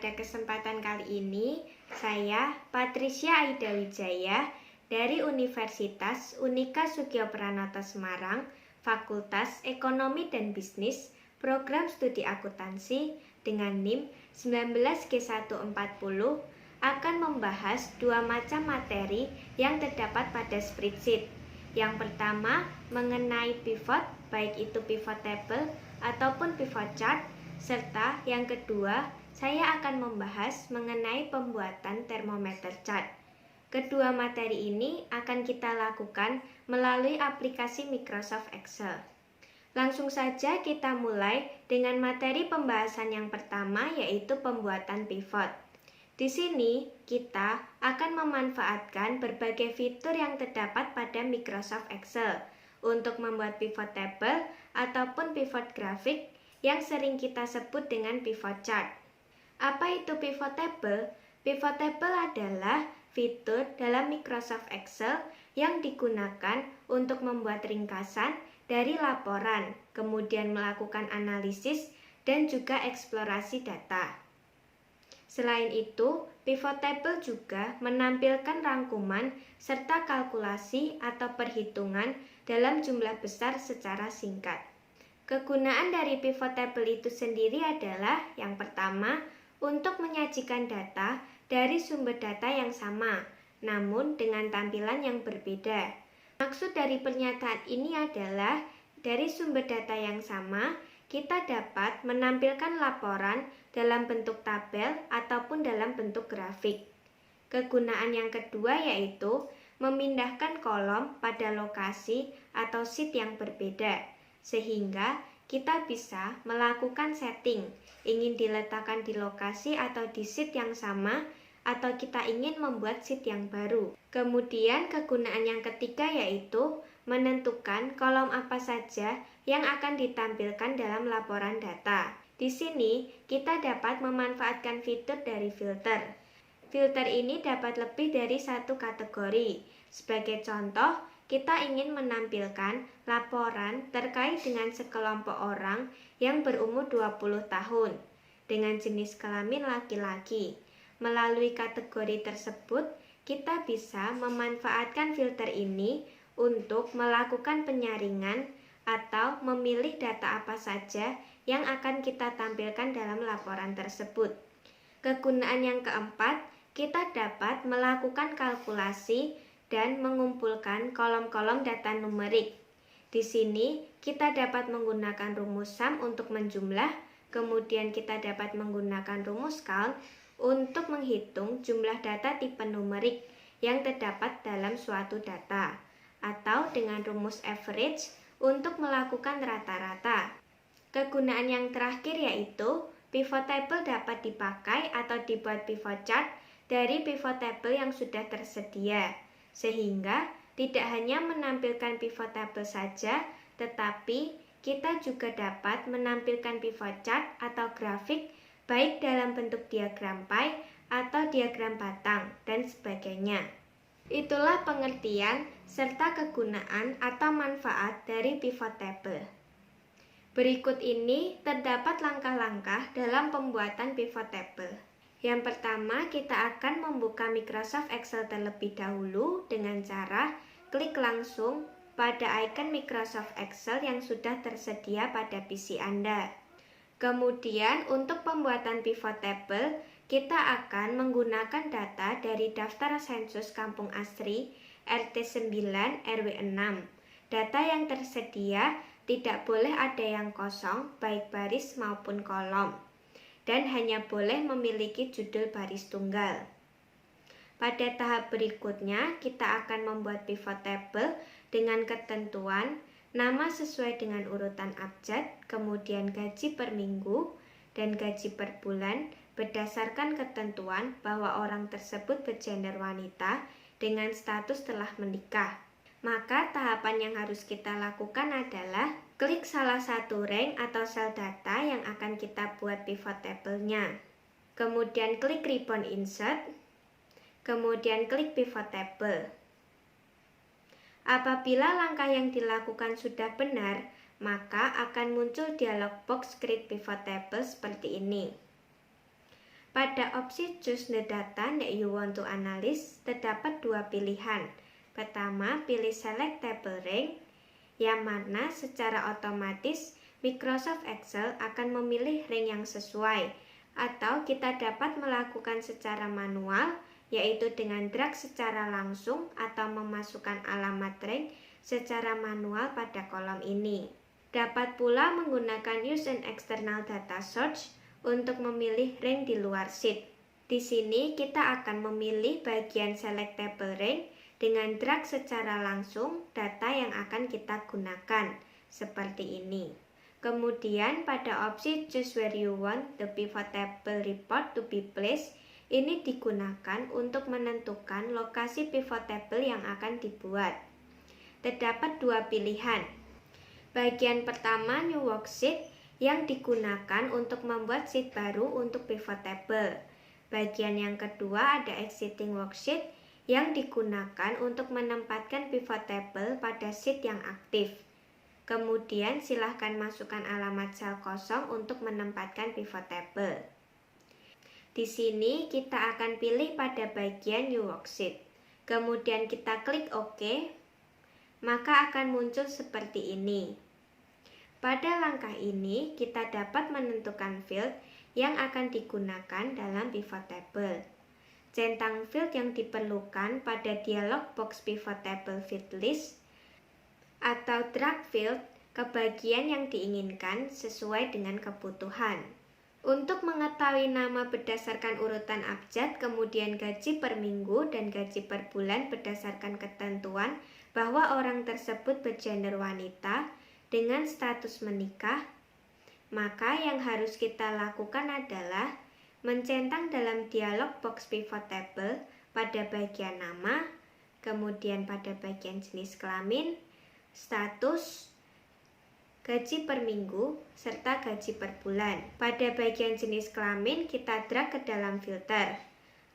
pada kesempatan kali ini, saya Patricia Aida Wijaya dari Universitas Unika Sugio Pranoto Semarang, Fakultas Ekonomi dan Bisnis, Program Studi Akuntansi dengan NIM 19G140 akan membahas dua macam materi yang terdapat pada spreadsheet. Yang pertama mengenai pivot, baik itu pivot table ataupun pivot chart, serta yang kedua saya akan membahas mengenai pembuatan termometer chart. Kedua materi ini akan kita lakukan melalui aplikasi Microsoft Excel. Langsung saja kita mulai dengan materi pembahasan yang pertama, yaitu pembuatan pivot. Di sini kita akan memanfaatkan berbagai fitur yang terdapat pada Microsoft Excel untuk membuat pivot table ataupun pivot grafik yang sering kita sebut dengan pivot chart. Apa itu pivot table? Pivot table adalah fitur dalam Microsoft Excel yang digunakan untuk membuat ringkasan dari laporan, kemudian melakukan analisis dan juga eksplorasi data. Selain itu, pivot table juga menampilkan rangkuman serta kalkulasi atau perhitungan dalam jumlah besar secara singkat. Kegunaan dari pivot table itu sendiri adalah yang pertama, untuk menyajikan data dari sumber data yang sama, namun dengan tampilan yang berbeda. Maksud dari pernyataan ini adalah dari sumber data yang sama, kita dapat menampilkan laporan dalam bentuk tabel ataupun dalam bentuk grafik. Kegunaan yang kedua yaitu memindahkan kolom pada lokasi atau sheet yang berbeda, sehingga kita bisa melakukan setting, ingin diletakkan di lokasi atau di sheet yang sama, atau kita ingin membuat sheet yang baru. Kemudian kegunaan yang ketiga yaitu menentukan kolom apa saja yang akan ditampilkan dalam laporan data. Di sini kita dapat memanfaatkan fitur dari filter. Filter ini dapat lebih dari satu kategori. Sebagai contoh, kita ingin menampilkan laporan terkait dengan sekelompok orang yang berumur 20 tahun dengan jenis kelamin laki-laki. Melalui kategori tersebut, kita bisa memanfaatkan filter ini untuk melakukan penyaringan atau memilih data apa saja yang akan kita tampilkan dalam laporan tersebut. Kegunaan yang keempat, kita dapat melakukan kalkulasi dan mengumpulkan kolom-kolom data numerik. Di sini kita dapat menggunakan rumus sum untuk menjumlah, kemudian kita dapat menggunakan rumus count untuk menghitung jumlah data tipe numerik yang terdapat dalam suatu data, atau dengan rumus average untuk melakukan rata-rata. Kegunaan yang terakhir yaitu pivot table dapat dipakai atau dibuat pivot chart dari pivot table yang sudah tersedia, sehingga tidak hanya menampilkan pivot table saja, tetapi kita juga dapat menampilkan pivot chart atau grafik baik dalam bentuk diagram pie atau diagram batang dan sebagainya. Itulah pengertian serta kegunaan atau manfaat dari pivot table. Berikut ini terdapat langkah-langkah dalam pembuatan pivot table. Yang pertama, kita akan membuka Microsoft Excel terlebih dahulu dengan cara klik langsung pada icon Microsoft Excel yang sudah tersedia pada PC Anda. Kemudian untuk pembuatan pivot table, kita akan menggunakan data dari daftar sensus Kampung Asri RT 9 RW 6. Data yang tersedia tidak boleh ada yang kosong, baik baris maupun kolom, dan hanya boleh memiliki judul baris tunggal. Pada tahap berikutnya, kita akan membuat pivot table dengan ketentuan nama sesuai dengan urutan abjad, kemudian gaji per minggu dan gaji per bulan berdasarkan ketentuan bahwa orang tersebut bergender wanita dengan status telah menikah. Maka tahapan yang harus kita lakukan adalah klik salah satu rank atau sel data yang akan kita buat pivot table-nya. Kemudian klik ribbon insert, kemudian klik pivot table. Apabila langkah yang dilakukan sudah benar, maka akan muncul dialog box Create Pivot Table seperti ini. Pada opsi choose the data that you want to analyze, terdapat dua pilihan. Pertama, pilih select table rank, yang mana secara otomatis Microsoft Excel akan memilih rank yang sesuai, atau kita dapat melakukan secara manual, yaitu dengan drag secara langsung atau memasukkan alamat rank secara manual pada kolom ini. Dapat pula menggunakan use an external data source untuk memilih rank di luar sheet. Di sini kita akan memilih bagian select table rank dengan drag secara langsung data yang akan kita gunakan, seperti ini. Kemudian pada opsi choose where you want the pivot table report to be placed, ini digunakan untuk menentukan lokasi pivot table yang akan dibuat. Terdapat dua pilihan. Bagian pertama new worksheet yang digunakan untuk membuat sheet baru untuk pivot table. Bagian yang kedua ada existing worksheet yang digunakan untuk menempatkan pivot table pada sheet yang aktif. Kemudian silahkan masukkan alamat sel kosong untuk menempatkan pivot table. Di sini kita akan pilih pada bagian new worksheet. Kemudian kita klik OK, maka akan muncul seperti ini. Pada langkah ini, kita dapat menentukan field yang akan digunakan dalam pivot table. Centang field yang diperlukan pada dialog box pivot table field list, atau drag field ke bagian yang diinginkan sesuai dengan kebutuhan. Untuk mengetahui nama berdasarkan urutan abjad, kemudian gaji per minggu dan gaji per bulan berdasarkan ketentuan bahwa orang tersebut bergender wanita, dengan status menikah, maka yang harus kita lakukan adalah mencentang dalam dialog box pivot table pada bagian nama, kemudian pada bagian jenis kelamin, status, gaji per minggu, serta gaji per bulan. Pada bagian jenis kelamin kita drag ke dalam filter.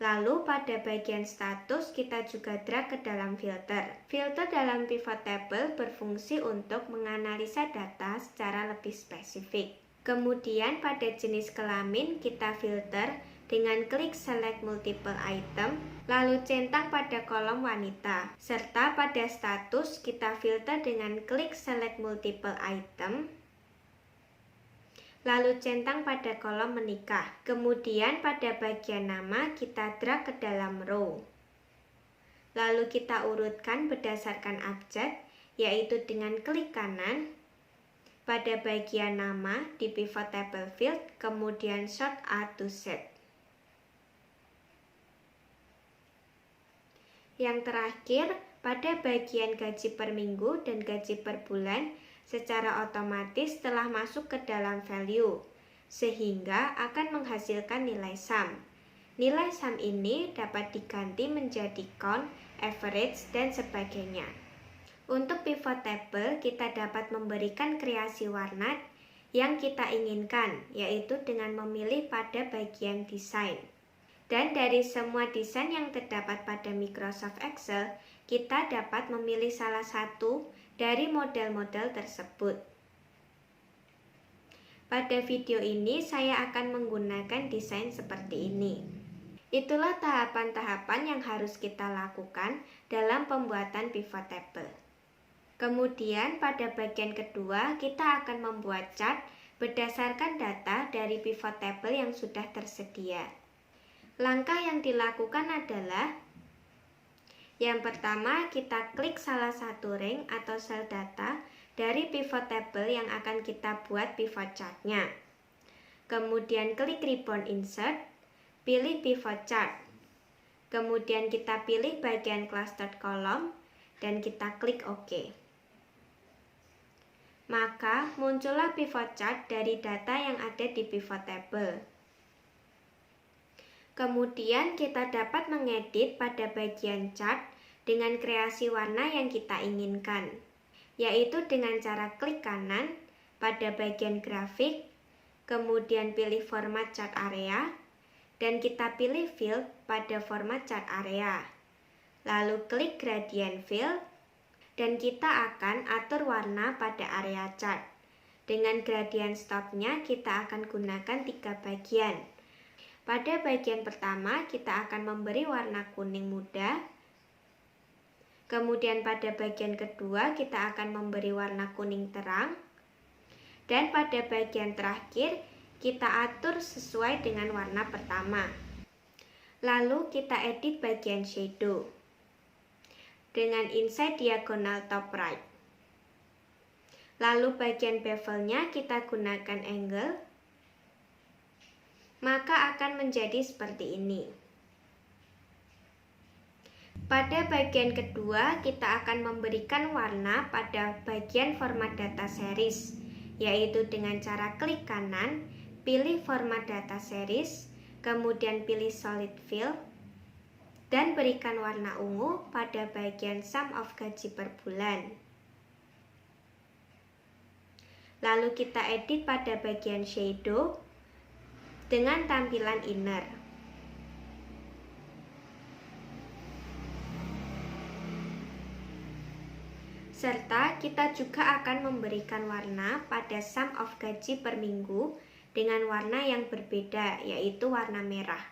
Lalu pada bagian status kita juga drag ke dalam filter. Filter dalam pivot table berfungsi untuk menganalisa data secara lebih spesifik. Kemudian pada jenis kelamin kita filter dengan klik select multiple item, lalu centang pada kolom wanita. Serta pada status kita filter dengan klik select multiple item, lalu centang pada kolom menikah. Kemudian pada bagian nama kita drag ke dalam row. Lalu kita urutkan berdasarkan abjad, yaitu dengan klik kanan pada bagian nama di pivot table field, kemudian sort A to Z. Yang terakhir, pada bagian gaji per minggu dan gaji per bulan, secara otomatis telah masuk ke dalam value, sehingga akan menghasilkan nilai sum. Nilai sum ini dapat diganti menjadi count, average, dan sebagainya. Untuk pivot table, kita dapat memberikan kreasi warna yang kita inginkan, yaitu dengan memilih pada bagian desain. Dan dari semua desain yang terdapat pada Microsoft Excel, kita dapat memilih salah satu dari model-model tersebut. Pada video ini saya akan menggunakan desain seperti ini. Itulah tahapan-tahapan yang harus kita lakukan dalam pembuatan pivot table. Kemudian pada bagian kedua kita akan membuat chart berdasarkan data dari pivot table yang sudah tersedia. Langkah yang dilakukan adalah yang pertama, kita klik salah satu rank atau sel data dari pivot table yang akan kita buat pivot chart-nya. Kemudian klik ribbon insert, pilih pivot chart. Kemudian kita pilih bagian clustered column dan kita klik OK. Maka muncullah pivot chart dari data yang ada di pivot table. Kemudian kita dapat mengedit pada bagian chart dengan kreasi warna yang kita inginkan, yaitu dengan cara klik kanan pada bagian grafik, kemudian pilih format chart area, dan kita pilih field pada format chart area. Lalu klik gradient field, dan kita akan atur warna pada area chart. Dengan gradient stopnya kita akan gunakan 3 bagian. Pada bagian pertama kita akan memberi warna kuning muda. Kemudian pada bagian kedua kita akan memberi warna kuning terang. Dan pada bagian terakhir kita atur sesuai dengan warna pertama. Lalu kita edit bagian shadow dengan inside diagonal top right. Lalu bagian bevelnya kita gunakan angle, maka akan menjadi seperti ini. Pada bagian kedua kita akan memberikan warna pada bagian format data series, yaitu dengan cara klik kanan, pilih format data series, kemudian pilih solid fill, dan berikan warna ungu pada bagian sum of gaji per bulan. Lalu kita edit pada bagian shadow dengan tampilan inner. Serta kita juga akan memberikan warna pada sum of gaji per minggu dengan warna yang berbeda, yaitu warna merah.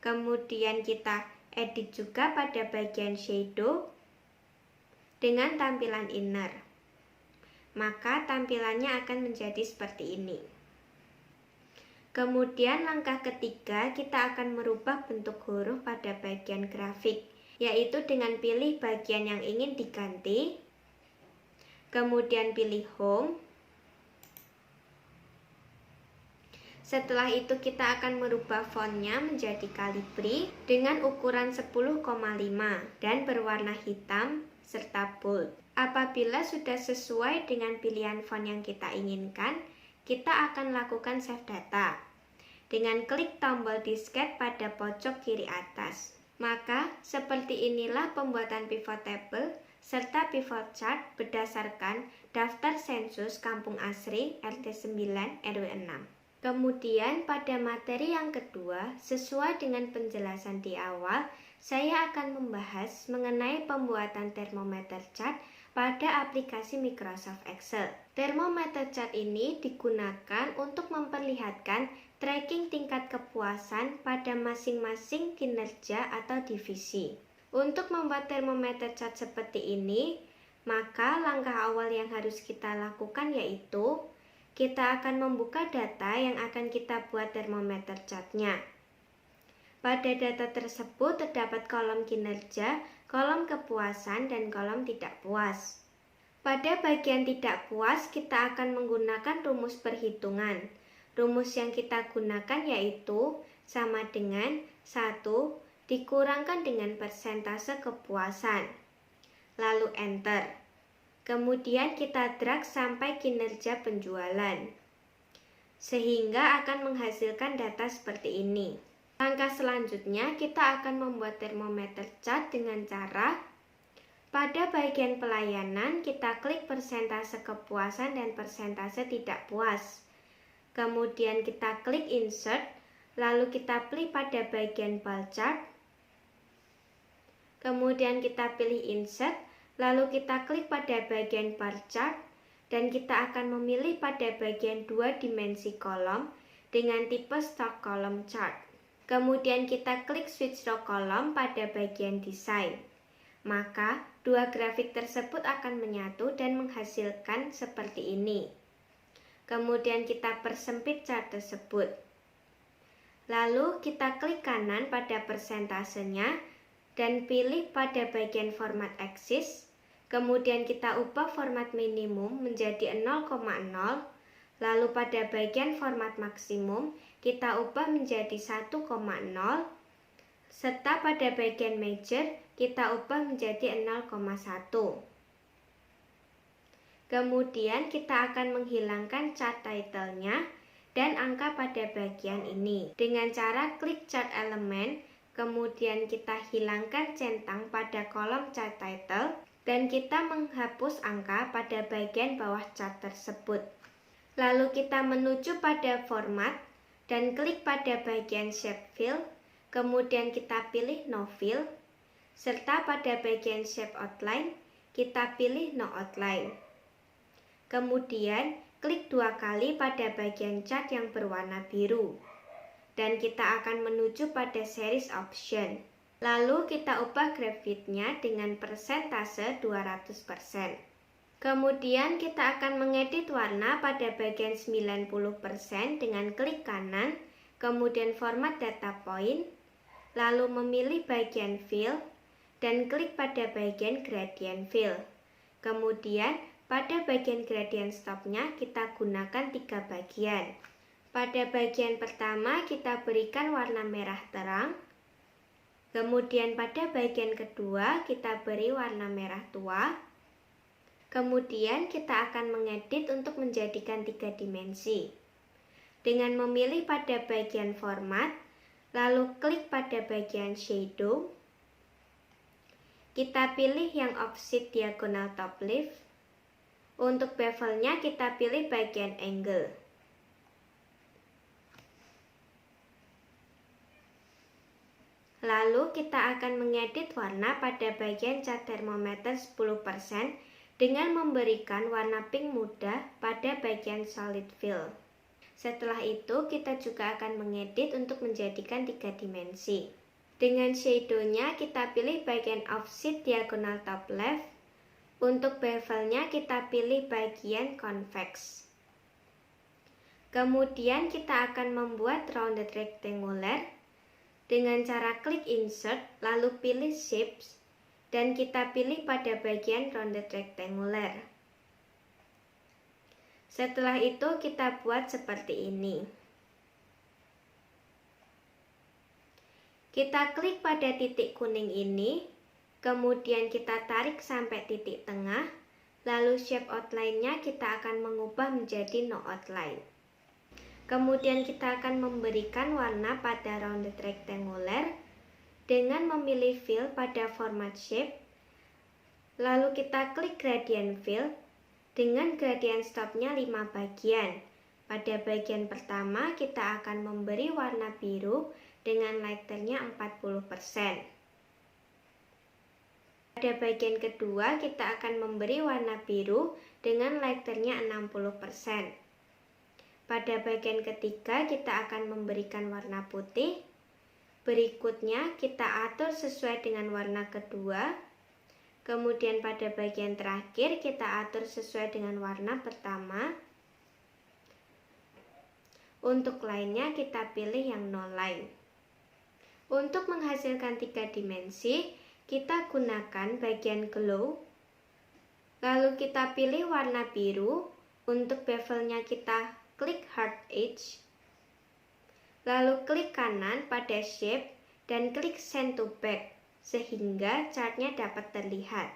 Kemudian kita edit juga pada bagian shadow dengan tampilan inner. Maka tampilannya akan menjadi seperti ini. Kemudian langkah ketiga kita akan merubah bentuk huruf pada bagian grafik, yaitu dengan pilih bagian yang ingin diganti, kemudian pilih home. Setelah itu kita akan merubah fontnya menjadi Calibri dengan ukuran 10,5 dan berwarna hitam serta bold. Apabila sudah sesuai dengan pilihan font yang kita inginkan, kita akan lakukan save data dengan klik tombol disket pada pojok kiri atas. Maka seperti inilah pembuatan pivot table serta pivot chart berdasarkan daftar sensus Kampung Asri RT 9 RW 6. Kemudian pada materi yang kedua, sesuai dengan penjelasan di awal, saya akan membahas mengenai pembuatan thermometer chart pada aplikasi Microsoft Excel. Thermometer chart ini digunakan untuk memperlihatkan tracking tingkat kepuasan pada masing-masing kinerja atau divisi. Untuk membuat thermometer chart seperti ini, maka langkah awal yang harus kita lakukan yaitu kita akan membuka data yang akan kita buat thermometer chartnya. Pada data tersebut terdapat kolom kinerja, kolom kepuasan, dan kolom tidak puas. Pada bagian tidak puas, kita akan menggunakan rumus perhitungan. Rumus yang kita gunakan yaitu sama dengan 1 dikurangkan dengan persentase kepuasan. Lalu enter. Kemudian kita drag sampai kinerja penjualan. Sehingga akan menghasilkan data seperti ini. Langkah selanjutnya kita akan membuat thermometer chart dengan cara pada bagian pelayanan kita klik persentase kepuasan dan persentase tidak puas. Kemudian kita klik insert, lalu kita pilih pada bagian bar chart. Kemudian kita pilih insert, lalu kita klik pada bagian bar chart dan kita akan memilih pada bagian 2 dimensi kolom dengan tipe stock column chart. Kemudian kita klik switch row column pada bagian desain. Maka dua grafik tersebut akan menyatu dan menghasilkan seperti ini. Kemudian kita persempit chart tersebut. Lalu kita klik kanan pada persentasenya dan pilih pada bagian format axis. Kemudian kita ubah format minimum menjadi 0,0. Lalu pada bagian format maksimum kita ubah menjadi 1,0. Serta pada bagian major kita ubah menjadi 0,1. Kemudian kita akan menghilangkan chart title-nya dan angka pada bagian ini. Dengan cara klik chart element, kemudian kita hilangkan centang pada kolom chart title dan kita menghapus angka pada bagian bawah chart tersebut. Lalu kita menuju pada format dan klik pada bagian shape fill, kemudian kita pilih no fill, serta pada bagian shape outline kita pilih no outline. Kemudian klik 2 kali pada bagian chart yang berwarna biru. dan kita akan menuju pada series option. Lalu kita ubah grafitnya dengan persentase 200%. Kemudian kita akan mengedit warna pada bagian 90% dengan klik kanan, kemudian format data point, lalu memilih bagian fill, dan klik pada bagian gradient fill. Kemudian pada bagian gradient stopnya kita gunakan 3 bagian. Pada bagian pertama kita berikan warna merah terang, kemudian pada bagian kedua kita beri warna merah tua. Kemudian kita akan mengedit untuk menjadikan 3 dimensi. Dengan memilih pada bagian format, lalu klik pada bagian shadow. Kita pilih yang offset diagonal top left. Untuk bevelnya kita pilih bagian angle. Lalu kita akan mengedit warna pada bagian cat termometer 10% dengan memberikan warna pink muda pada bagian solid fill. Setelah itu kita juga akan mengedit untuk menjadikan 3 dimensi. Dengan shadownya kita pilih bagian offset diagonal top left. Untuk bevelnya kita pilih bagian convex. Kemudian kita akan membuat rounded rectangular dengan cara klik insert lalu pilih shapes. Dan kita pilih pada bagian rounded rectangular. Setelah itu kita buat seperti ini. Kita klik pada titik kuning ini, kemudian kita tarik sampai titik tengah, lalu shape outline-nya kita akan mengubah menjadi no outline. Kemudian kita akan memberikan warna pada rounded rectangular, dengan memilih fill pada format shape, lalu kita klik gradient fill dengan gradient stopnya 5 bagian. Pada bagian pertama kita akan memberi warna biru dengan lighternya 40%. Pada bagian kedua kita akan memberi warna biru dengan lighternya 60%. Pada bagian ketiga kita akan memberikan warna putih. Berikutnya kita atur sesuai dengan warna kedua. Kemudian pada bagian terakhir kita atur sesuai dengan warna pertama. Untuk lainnya kita pilih yang no line. Untuk menghasilkan 3 dimensi, kita gunakan bagian glow. Lalu kita pilih warna biru. Untuk bevelnya kita klik hard edge. Lalu klik kanan pada shape dan klik send to back sehingga chartnya dapat terlihat.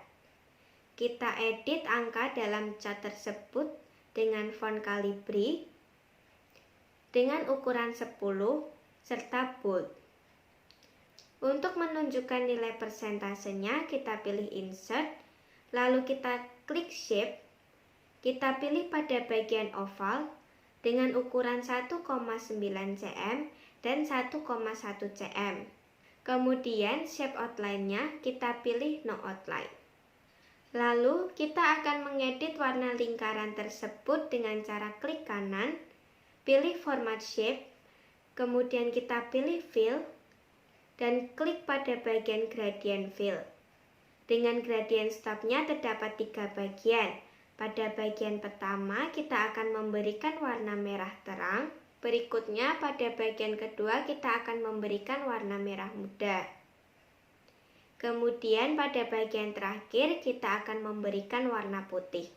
Kita edit angka dalam chart tersebut dengan font Calibri dengan ukuran 10 serta bold. Untuk menunjukkan nilai persentasenya kita pilih insert, lalu kita klik shape, kita pilih pada bagian oval dengan ukuran 1,9 cm dan 1,1 cm. Kemudian shape outline-nya kita pilih no outline. Lalu kita akan mengedit warna lingkaran tersebut dengan cara klik kanan, pilih format shape, kemudian kita pilih fill, dan klik pada bagian gradient fill. Dengan gradient stopnya terdapat 3 bagian. Pada bagian pertama kita akan memberikan warna merah terang, berikutnya pada bagian kedua kita akan memberikan warna merah muda. Kemudian pada bagian terakhir kita akan memberikan warna putih.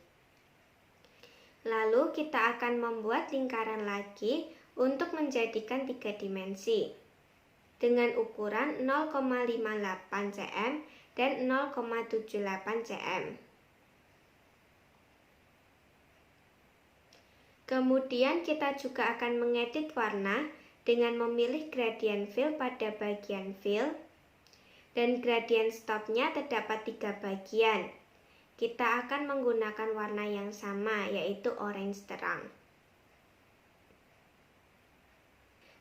Lalu kita akan membuat lingkaran lagi untuk menjadikan 3 dimensi dengan ukuran 0,58 cm dan 0,78 cm. Kemudian kita juga akan mengedit warna dengan memilih gradient fill pada bagian fill dan gradient stopnya terdapat 3 bagian. Kita akan menggunakan warna yang sama yaitu orange terang.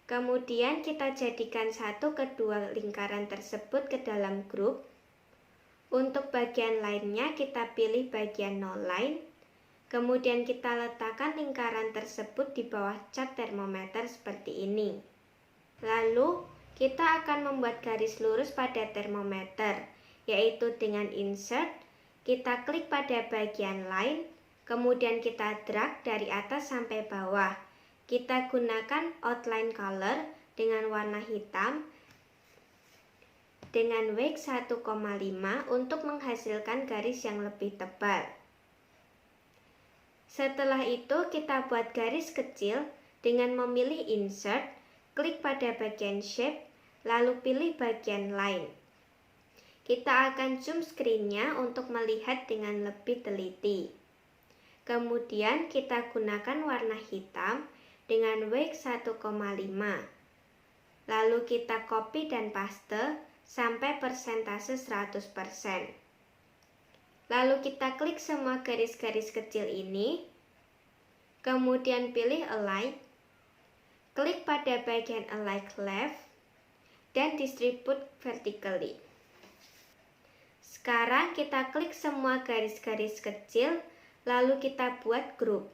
Kemudian kita jadikan satu kedua lingkaran tersebut ke dalam grup. Untuk bagian lainnya kita pilih bagian no line. Kemudian kita letakkan lingkaran tersebut di bawah cat termometer seperti ini. Lalu, kita akan membuat garis lurus pada termometer, yaitu dengan insert, kita klik pada bagian line, kemudian kita drag dari atas sampai bawah. Kita gunakan outline color dengan warna hitam dengan weight 1,5 untuk menghasilkan garis yang lebih tebal. Setelah itu, kita buat garis kecil dengan memilih insert, klik pada bagian shape, lalu pilih bagian line. Kita akan zoom screen-nya untuk melihat dengan lebih teliti. Kemudian kita gunakan warna hitam dengan weight 1,5. Lalu kita copy dan paste sampai persentase 100%. Lalu kita klik semua garis-garis kecil ini, kemudian pilih align, klik pada bagian align left, dan distribute vertically. Sekarang kita klik semua garis-garis kecil, lalu kita buat group.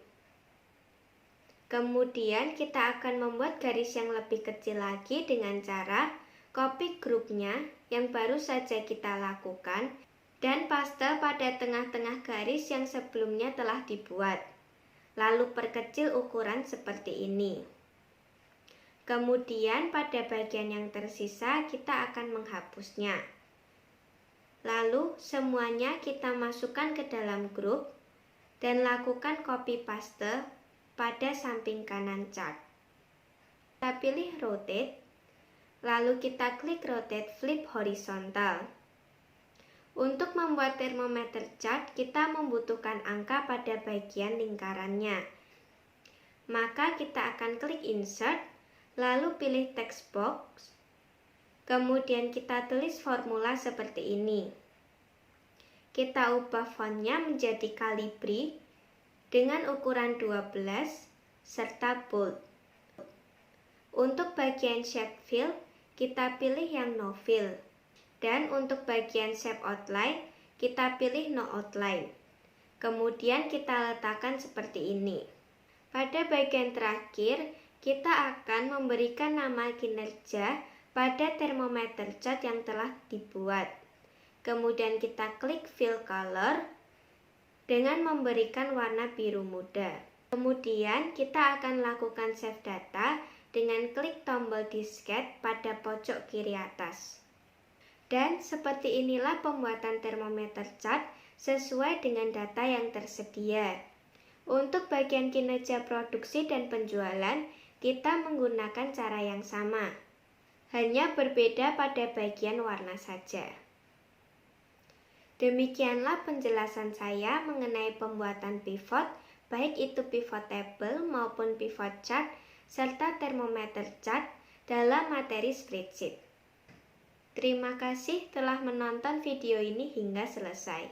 Kemudian kita akan membuat garis yang lebih kecil lagi dengan cara copy grupnya yang baru saja kita lakukan dan paste pada tengah-tengah garis yang sebelumnya telah dibuat. Lalu perkecil ukuran seperti ini. Kemudian pada bagian yang tersisa kita akan menghapusnya. Lalu semuanya kita masukkan ke dalam grup dan lakukan copy paste pada samping kanan chart. Kita pilih rotate, lalu kita klik rotate flip horizontal. Untuk membuat termometer chart, kita membutuhkan angka pada bagian lingkarannya. Maka kita akan klik insert, lalu pilih text box, kemudian kita tulis formula seperti ini. Kita ubah fontnya menjadi Calibri dengan ukuran 12 serta bold. Untuk bagian shape fill, kita pilih yang no fill. Dan untuk bagian shape outline, kita pilih no outline. Kemudian kita letakkan seperti ini. Pada bagian terakhir, kita akan memberikan nama kinerja pada termometer chart yang telah dibuat. Kemudian kita klik fill color dengan memberikan warna biru muda. Kemudian kita akan lakukan save data dengan klik tombol diskette pada pojok kiri atas. Dan seperti inilah pembuatan termometer chart sesuai dengan data yang tersedia. Untuk bagian kinerja produksi dan penjualan, kita menggunakan cara yang sama, hanya berbeda pada bagian warna saja. Demikianlah penjelasan saya mengenai pembuatan pivot, baik itu pivot table maupun pivot chart, serta termometer chart dalam materi spreadsheet. Terima kasih telah menonton video ini hingga selesai.